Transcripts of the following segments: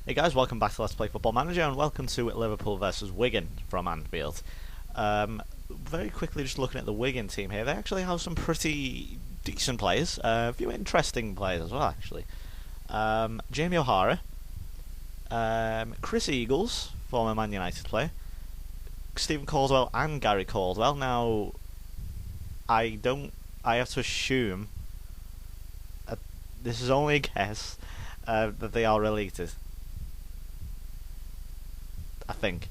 Hey guys, welcome back to Let's Play Football Manager and welcome to Liverpool versus Wigan from Anfield. Very quickly just looking at the Wigan team here, they actually have some pretty decent players, a few interesting players as well actually. Jamie O'Hara, Chris Eagles, former Man United player, Stephen Caldwell and Gary Caldwell. Now, I have to assume, this is only a guess, that they are related. I think.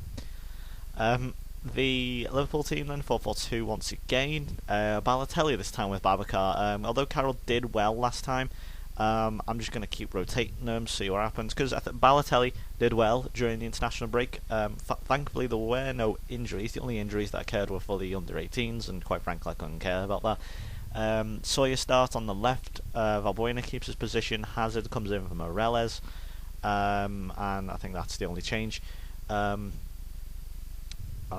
The Liverpool team then 4-4-2 once again. Balotelli this time with Babacar. Although Carroll did well last time, I'm just going to keep rotating them, see what happens. Because I think Balotelli did well during the international break. Thankfully, there were no injuries. The only injuries that occurred were for the under-18s, and quite frankly, I couldn't care about that. Sawyer starts on the left. Valbuena keeps his position. Hazard comes in for Morales, and I think that's the only change. I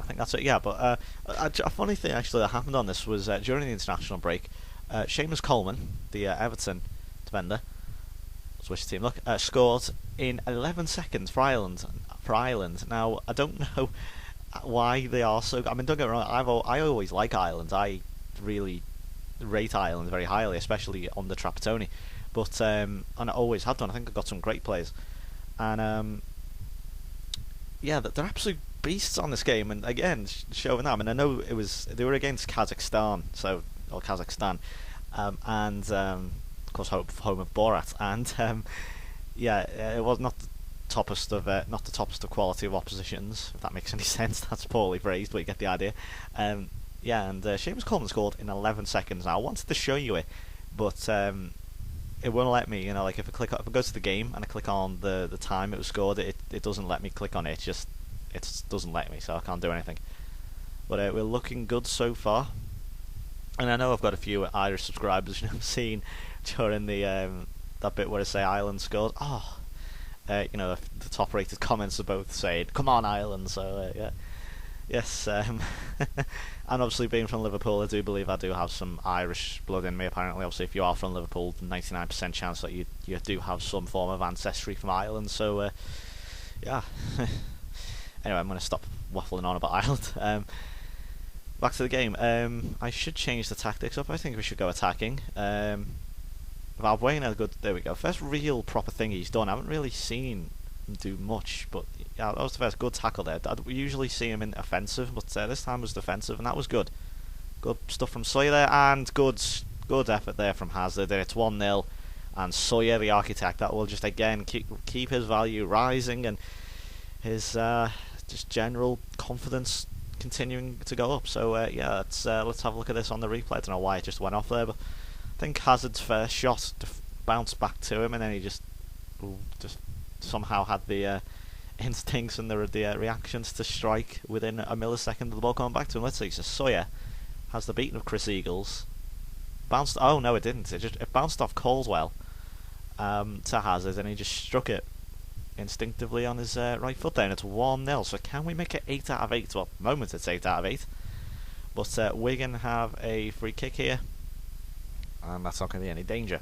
think that's it, yeah, but a funny thing actually that happened on this was during the international break, Seamus Coleman, the Everton defender, switch team, look, scored in 11 seconds for Ireland. Now, I don't know why they are so... I mean, don't get me wrong, I always like Ireland. I really rate Ireland very highly, especially on the Trapattoni. But, and I always have done. I think I've got some great players. And, yeah, they're absolute beasts on this game, and again, showing that. I mean, I know they were against Kazakhstan, and of course home of Borat, and yeah, it was not the toppest of quality of oppositions, if that makes any sense. That's poorly phrased, but you get the idea. Yeah, and Seamus Coleman scored in 11 seconds. Now, I wanted to show you it, but it won't let me. You know, like if I go to the game and I click on the time it was scored, it doesn't let me click on it. It doesn't let me, so I can't do anything. But we're looking good so far, and I know I've got a few Irish subscribers, you know, seen during the that bit where I say Ireland scores. Oh, you know, the top-rated comments are both saying, "Come on, Ireland!" So yeah. Yes, and obviously being from Liverpool, I do believe I do have some Irish blood in me. Apparently, obviously, if you are from Liverpool, 99% chance that you do have some form of ancestry from Ireland. So, yeah. Anyway, I'm going to stop waffling on about Ireland. Back to the game. I should change the tactics up. I think we should go attacking. Valbuena, good. There we go. First real proper thing he's done. I haven't really seen do much, but yeah, that was the first good tackle there. We usually see him in offensive, but this time was defensive, and that was good. Good stuff from Sawyer there, and good effort there from Hazard. It's 1-0, and Sawyer, the architect, that will just again keep his value rising, and his just general confidence continuing to go up. So yeah, let's have a look at this on the replay. I don't know why it just went off there, but I think Hazard's first shot bounced back to him, and then he just somehow had the instincts and the reactions to strike within a millisecond of the ball coming back to him. Let's see. So Sawyer has the beating of Chris Eagles. Bounced. Oh no, it didn't. It bounced off Caldwell to Hazard, and he just struck it instinctively on his right foot there, and it's 1-0. So can we make it 8 out of 8? Well, at the moment it's 8 out of 8. But Wigan have a free kick here, and that's not going to be any danger.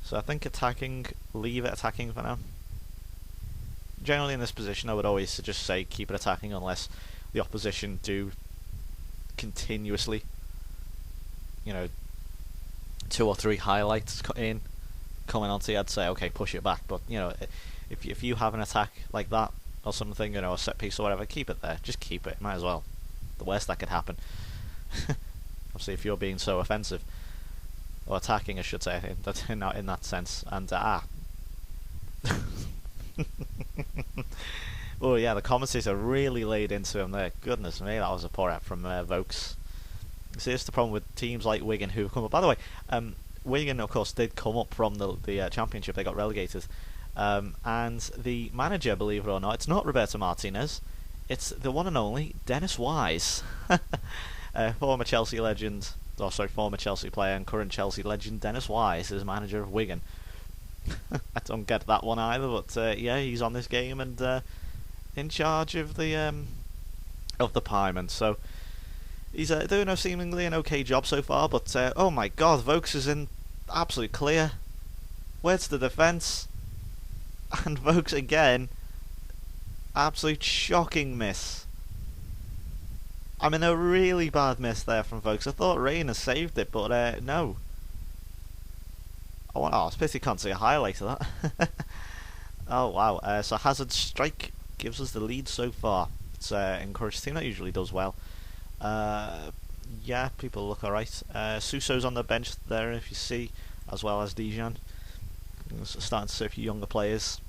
So I think leave it attacking for now. Generally in this position I would always just say keep it attacking unless the opposition do continuously, you know, 2 or 3 highlights coming onto you. I'd say okay, push it back, but you know, if you have an attack like that or something, you know, a set piece or whatever, keep it there. Just keep it, might as well. The worst that could happen. Obviously if you're being so offensive. Or attacking, I should say, in that sense. And oh yeah, the commentators really laid into him there. Goodness me, that was a poor effort from Vokes. See, it's the problem with teams like Wigan who come up. By the way, Wigan, of course, did come up from the Championship. They got relegated, and the manager, believe it or not, it's not Roberto Martinez. It's the one and only Dennis Wise, former Chelsea legend. Former Chelsea player and current Chelsea legend Dennis Wise is manager of Wigan. I don't get that one either, but yeah, he's on this game and in charge of the Piemen. So he's doing seemingly an okay job so far. But oh my God, Vokes is in absolute clear. Where's the defence? And Vokes again, absolute shocking miss. I mean, a really bad miss there from Vokes. I thought Rayner saved it, but no. Oh, it's pity you can't see a highlight of that. Oh wow, so Hazard's strike gives us the lead so far. It's encouraged team that usually does well. Yeah, people look alright. Suso's on the bench there, if you see, as well as Dijon. Starting to see a few younger players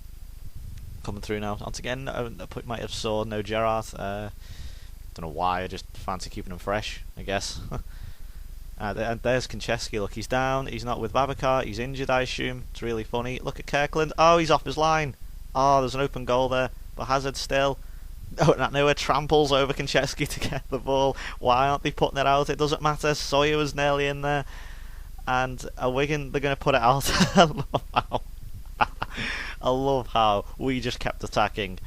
coming through now. Once again, I might have saw no Gerrard. Don't know why, I just fancy keeping him fresh, I guess. And there's Konchesky, look, he's down, he's not with Babacar, he's injured I assume. It's really funny. Look at Kirkland, oh, he's off his line. Oh, there's an open goal there, but Hazard still nowhere tramples over Konchesky to get the ball. Why aren't they putting it out? It doesn't matter, Sawyer was nearly in there. And Wigan, they're going to put it out. I love how we just kept attacking.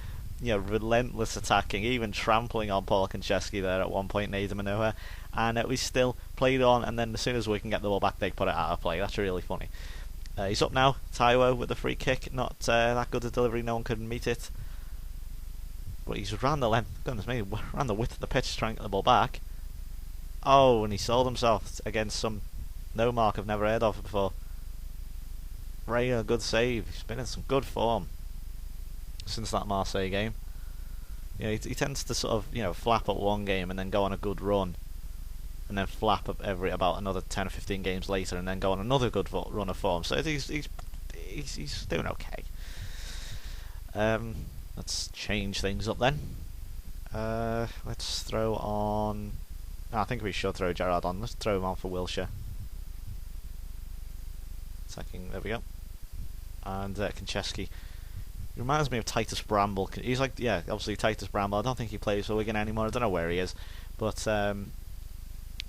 Relentless attacking, even trampling on Paul Konchesky there at one point in Ada Manoa, and we still played on, and then as soon as we can get the ball back they put it out of play. That's really funny. He's up now, Taiwo with the free kick, not that good a delivery, no one could meet it, but he's ran the length, goodness me, ran the width of the pitch trying to get the ball back. Oh, and he sold himself against some no mark I've never heard of before. Ray, a good save, he's been in some good form since that Marseille game. He tends to sort of flap at one game and then go on a good run, and then flap up about another 10 or 15 games later, and then go on another good run of form. So he's doing okay. Let's change things up then. Let's throw on. I think we should throw Gerrard on. Let's throw him on for Wilshere. There we go. And Konchesky. He reminds me of Titus Bramble. He's like, yeah, obviously Titus Bramble. I don't think he plays for Wigan anymore. I don't know where he is, but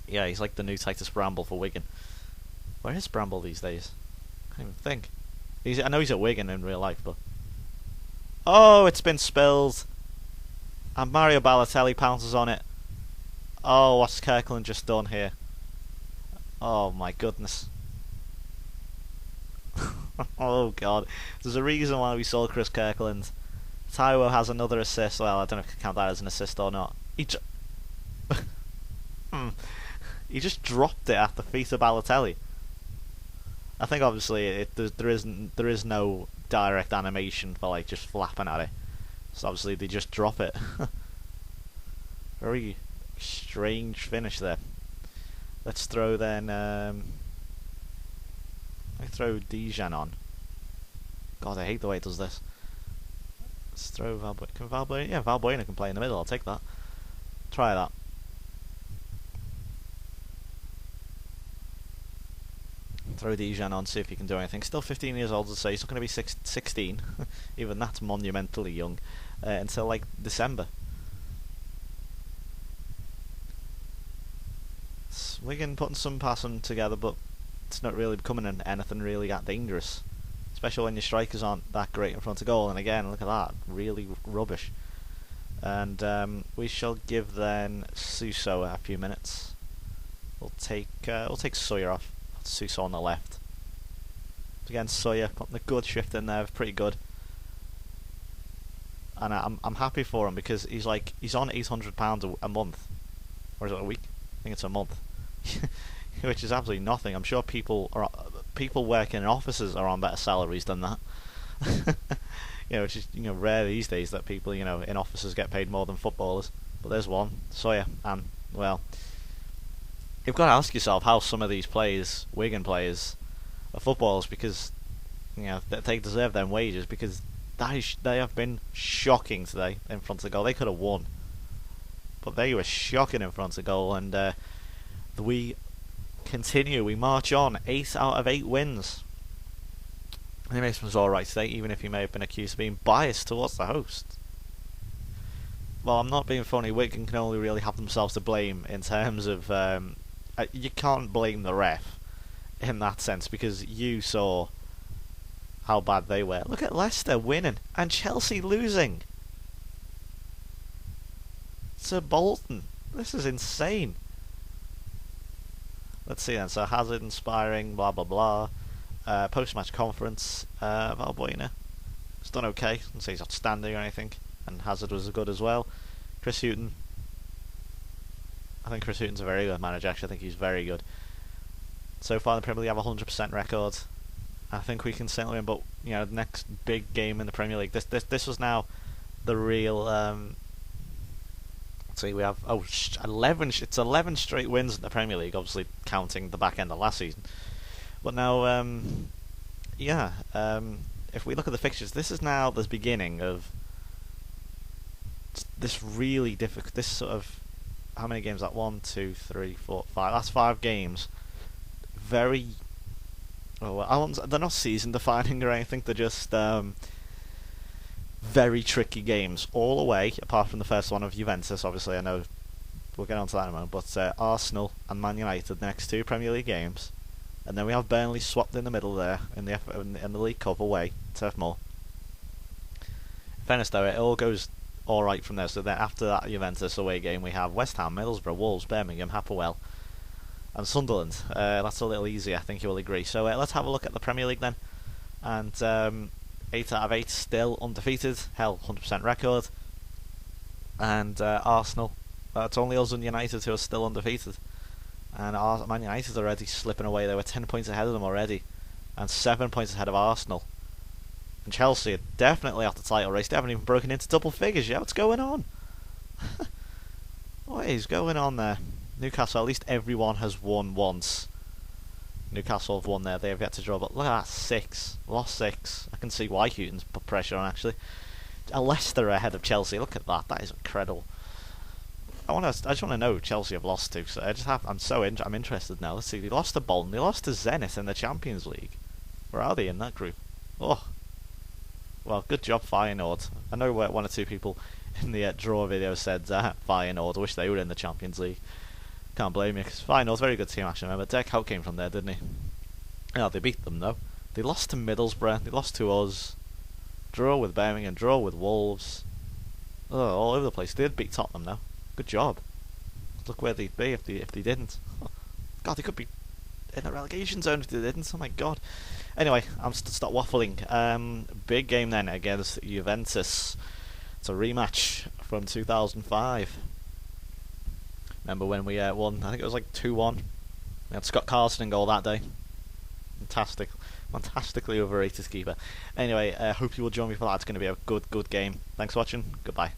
yeah, he's like the new Titus Bramble for Wigan. Where is Bramble these days? I can't even think. I know he's at Wigan in real life, but oh, it's been spilled, and Mario Balotelli pounces on it. Oh, what's Kirkland just done here? Oh my goodness. Oh god, there's a reason why we sold Chris Kirkland. Taiwo has another assist. Well, I don't know if I can count that as an assist or not. He just dropped it at the feet of Balotelli. I think obviously there is no direct animation for like just flapping at it, so obviously they just drop it. Very strange finish there. Let's throw then. I throw Dijon on. God, I hate the way it does this. Let's throw Valbuena. Can Valbuena? Yeah, Valbuena can play in the middle. I'll take that. Try that. Throw Dijon on, see if he can do anything. Still 15 years old, to say. He's not going to be 16. Even that's monumentally young. Until like December. It's Wigan putting some passing together, but it's not really becoming anything really that dangerous, especially when your strikers aren't that great in front of goal. And again, look at that, really rubbish. And we shall give then Suso a few minutes. We'll take Sawyer off. Suso on the left. Again, Sawyer putting a good shift in there, pretty good. And I'm happy for him because he's on £800 a month, or is it a week? I think it's a month. Which is absolutely nothing. I'm sure people working in offices are on better salaries than that. Which is rare these days that people in offices get paid more than footballers. But there's one, Sawyer, and well, you've got to ask yourself how some of these players, Wigan players, are footballers, because they deserve their wages, because they have been shocking today in front of goal. They could have won, but they were shocking in front of goal, and we continue. We march on. 8 out of 8 wins. I think Mason's alright today, even if he may have been accused of being biased towards the host. Well, I'm not being funny. Wigan can only really have themselves to blame in terms of you can't blame the ref in that sense, because you saw how bad they were. Look at Leicester winning and Chelsea losing to Bolton. This is insane. Let's see then. So Hazard inspiring, blah blah blah. Post-match conference. Valbuena. He's done okay. I wouldn't say he's outstanding or anything. And Hazard was good as well. Chris Hughton. I think Chris Hughton's a very good manager. Actually, I think he's very good. So far in the Premier League, have a 100% record. I think we can certainly win. But the next big game in the Premier League. This was now the real. Let's see, we have 11. It's 11 straight wins in the Premier League. Obviously, counting the back end of last season. But now, if we look at the fixtures, this is now the beginning of this really difficult. This sort of how many games? That 1, 2, 3, 4, 5. That's 5 games. Very. They're not season defining or anything. They're just very tricky games all away. Apart from the first one of Juventus, obviously I know we'll get onto that in a moment. But Arsenal and Man United, the next 2 Premier League games, and then we have Burnley swapped in the middle there in the League Cup away, Turf Moor. In fairness though, it all goes all right from there. So then after that Juventus away game, we have West Ham, Middlesbrough, Wolves, Birmingham, Hapoel, and Sunderland. That's a little easier, I think you will agree. So let's have a look at the Premier League then. And 8 out of 8 still undefeated, 100% record. And Arsenal, it's only us and United who are still undefeated. And Man United are already slipping away. They were 10 points ahead of them already, and 7 points ahead of Arsenal. And Chelsea are definitely off the title race. They haven't even broken into double figures yet. What's going on? What is going on there? Newcastle, at least everyone has won once. Newcastle have won there. They have yet to draw. But look at that, 6. Lost 6. I can see why Houghton's put pressure on, actually. Leicester ahead of Chelsea. Look at that. That is incredible. I just want to know who Chelsea have lost to. So I'm interested now. Let's see. They lost to Bolton. They lost to Zenit in the Champions League. Where are they in that group? Oh. Well, good job, Feyenoord. I know 1 or 2 people in the draw video said Feyenoord. I wish they were in the Champions League. Can't blame you, because Feyenoord's a very good team, actually. Remember, Dirk Kuyt came from there, didn't he? Yeah, they beat them, though. They lost to Middlesbrough. They lost to us. Draw with Birmingham. Draw with Wolves. Oh, all over the place. They did beat Tottenham, though. Good job. Look where they'd be if they didn't. God, they could be in the relegation zone if they didn't. Oh my God. Anyway, I'm stop waffling. Big game then against Juventus. It's a rematch from 2005. Remember when we won? I think it was like 2-1. We had Scott Carson in goal that day. Fantastically overrated keeper. Anyway, hope you will join me for that. It's going to be a good game. Thanks for watching. Goodbye.